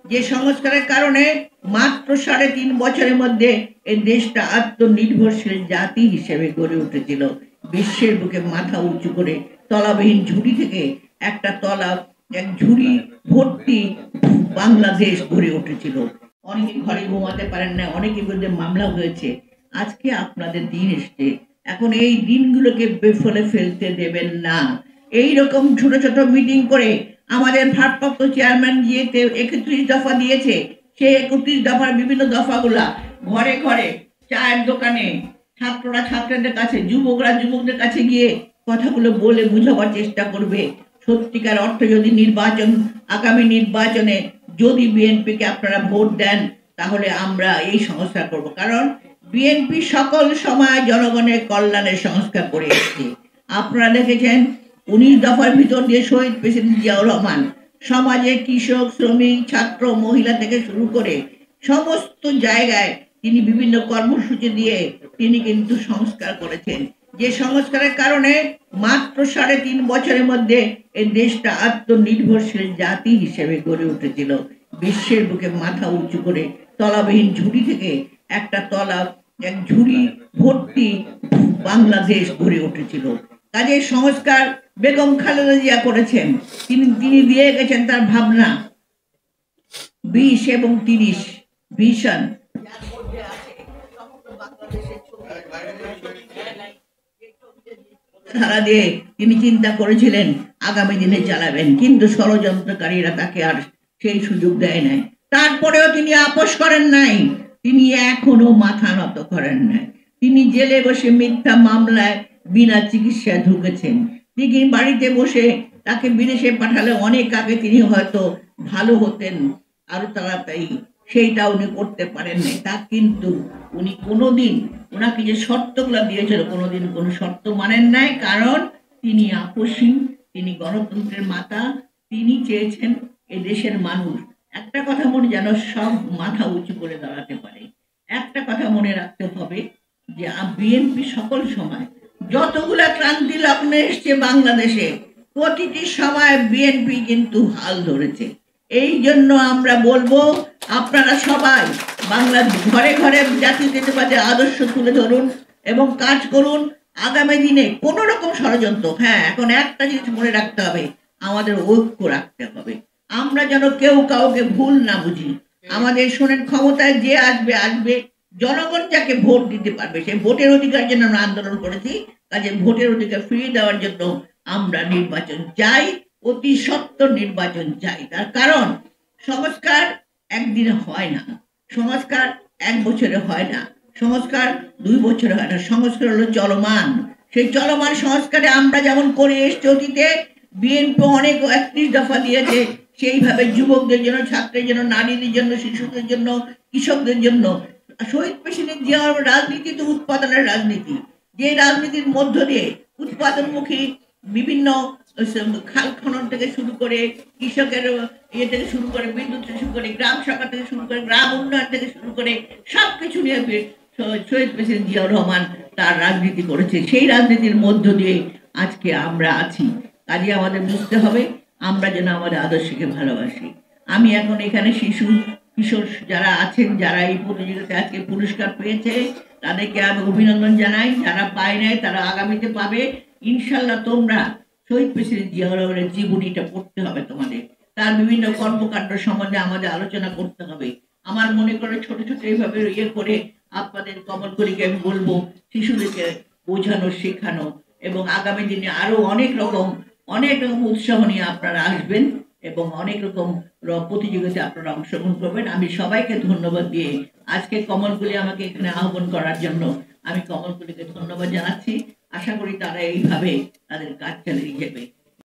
যে সংস্কারের কারণে মাত্র ৩.৫ বছরের মধ্যে এই দেশটা আত্মনির্ভরশীল জাতি হিসেবে গড়ে উঠেছিল। বিশ্বের বুকে মাথা উঁচু করে তলাবিহীন ঝুড়ি থেকে একটা তলা এক ঝুড়ি ভর্তি বাংলাদেশ গড়ে উঠেছিল। অনেকে ঘরে ঘুমাতে পারেন না, অনেকের বিরুদ্ধে মামলা হয়েছে। আজকে আপনাদের দিন এসছে, এখন এই দিনগুলোকে বেফলে ফেলতে দেবেন না। এইরকম ছোট ছোট মিটিং করে আমাদের ভারপ্রাপ্ত চেয়ারম্যান যে ৩১ দফা দিয়েছে, সেই ৩১ দফার বিভিন্ন দফাগুলা ঘরে ঘরে, চায়ের দোকানে, ছাত্ররা ছাত্রদের কাছে, যুবকরা যুবকদের কাছে গিয়ে কথাগুলো বলে বুঝাবার চেষ্টা করবে। সত্যিকার অর্থে যদি আগামী নির্বাচনে যদি বিএনপিকে আপনারা ভোট দেন, তাহলে আমরা এই সংস্কার করব। কারণ বিএনপি সকল সময় জনগণের কল্যাণের সংস্কার করে এসেছে। আপনারা দেখেছেন ১৯ দফার ভিতর দিয়ে শহীদ প্রেসিডেন্ট জিয়াউর রহমান সমাজে কৃষক, শ্রমিক, ছাত্র, মহিলা থেকে শুরু করে সমস্ত জায়গায় তিনি বিভিন্ন কর্মসূচি দিয়ে তিনি কিন্তু সংস্কার করেছেন। যে সংস্কারের কারণে মাত্র ৩.৫ বছরের মধ্যে এই দেশটা আত্মনির্ভরশীল জাতি হিসেবে গড়ে উঠেছিল। বিশ্বের বুকে মাথা উঁচু করে তলাবিহীন ঝুড়ি থেকে একটা এক ঝুড়ি ভর্তি বাংলাদেশ গড়ে উঠেছিল। কাজের সংস্কার বেগম খালেদা জিয়া করেছেন। তিনি দিয়ে গেছেন তার ভাবনা ২০ এবং ৩০ ভিশন, ধারা দিয়ে তিনি চিন্তা করেছিলেন আগামী দিনে চালাবেন, কিন্তু ষড়যন্ত্রকারীরা তাকে আর সেই সুযোগ দেয় নাই। তারপরেও তিনি আপোষ করেন নাই, তিনি এখনো মাথা নত করেন নাই। তিনি জেলে বসে মিথ্যা মামলায় বিনা চিকিৎসায় ঢুকেছেন। তিনি বাড়িতে বসে, তাকে বিদেশে পাঠালে অনেক আগে তিনি হয়তো ভালো হতেন আরো তাড়াতাড়ি, সেইটা উনি করতে পারেন নাই। তা কিন্তু উনি কোনোদিন, ওনাকে যে শর্তগুলো দিয়েছিল, কোনোদিন কোনো শর্ত মানেন নাই। কারণ তিনি আপোষী, তিনি গণতন্ত্রের মাতা। তিনি চেয়েছেন এ দেশের মানুষ একটা কথা মনে যেন সব মাথা উঁচু করে দাঁড়াতে পারে। একটা কথা মনে রাখতে হবে যে বিএনপি সকল সময় যতগুলা ক্রান্তি লগ্নে এসছে বাংলাদেশে, প্রতিটি সময় বিএনপি কিন্তু হাল ধরেছে। এই জন্য আমরা বলবো, আপনারা সবাই বাংলা ঘরে ঘরে জাতীয়তাবাদের আদর্শ তুলে ধরুন এবং কাজ করুন। আগামী দিনে কোন রকম ষড়যন্ত্র, হ্যাঁ, এখন একটা জিনিস মনে রাখতে হবে, আমাদের ঐক্য রাখতে হবে। আমরা যেন কেউ কাউকে ভুল না বুঝি। আমাদের শোনেন, ক্ষমতায় যে আসবে আসবে, জনগণ যাকে ভোট দিতে পারবে, সেই ভোটের অধিকার জন্য আমরা আন্দোলন করেছি। কাজে ভোটের অধিকার ফিরিয়ে দেওয়ার জন্য আমরা নির্বাচন চাই, অতি সত্বর নির্বাচন চাই। তার কারণ সংস্কার একদিনে হয় না, সংস্কার ১ বছরে হয় না, সংস্কার ২ বছরে হয় না। সংস্কার হলো চলমান। সেই চলমান সংস্কারে আমরা যেমন করে এসছি অতীতে, বিএনপি অনেক ৩১ দফা দিয়েছে, সেইভাবে যুবকদের জন্য, ছাত্রের জন্য, নারীদের জন্য, শিশুদের জন্য, কৃষকদের জন্য। শহীদ প্রেসিডেন্ট জিয়াউর রাজনীতি তো উৎপাদনের রাজনীতি, যে রাজনীতির মধ্য দিয়ে উৎপাদনমুখী বিভিন্ন খাল খনন থেকে শুরু করে, কৃষকের ইয়ে থেকে শুরু করে, বিদ্যুৎ থেকে শুরু করে, গ্রাম সরকার থেকে শুরু করে, গ্রাম উন্নয়ন থেকে শুরু করে সবকিছু নিয়ে শহীদ প্রেসিডেন্ট জিয়াউর রহমান তার রাজনীতি করেছে। সেই রাজনীতির মধ্য দিয়ে আজকে আমরা আছি। কাজে আমাদের বুঝতে হবে আমরা যেন আমাদের আদর্শকে ভালোবাসি। আমি এখন এখানে শিশু কিশোর যারা আছেন, যারা এই প্রতিযোগিতায় আজকে পুরস্কার পেয়েছে, তাদেরকে আমি অভিনন্দন জানাই। যারা পায় নাই তারা আগামীতে পাবে ইনশাল্লাহ। তোমরা শহীদ প্রেসিডেন্ট জিয়াউর রহমানের জীবনীটা পড়তে হবে তোমাদের, তার বিভিন্ন কর্মকাণ্ড সম্বন্ধে আমাদের আলোচনা করতে হবে। আমার মনে করে ছোট ছোট এইভাবে ইয়ে করে আপনাদের কমলগুলিকে আমি বলবো শিশুদেরকে বোঝানো, শেখানো, এবং আগামী দিনে আরো অনেক রকম উৎসাহ নিয়ে আপনারা আসবেন এবং অনেক রকম প্রতিযোগিতায় আপনারা অংশগ্রহণ করবেন। আমি সবাইকে ধন্যবাদ দিয়ে আজকে কমলগুলি আমাকে এখানে আহ্বান করার জন্য আমি কমলগুলিকে ধন্যবাদ জানাচ্ছি। আশা করি তারা এইভাবে তাদের কাজ চালিয়ে যাবে।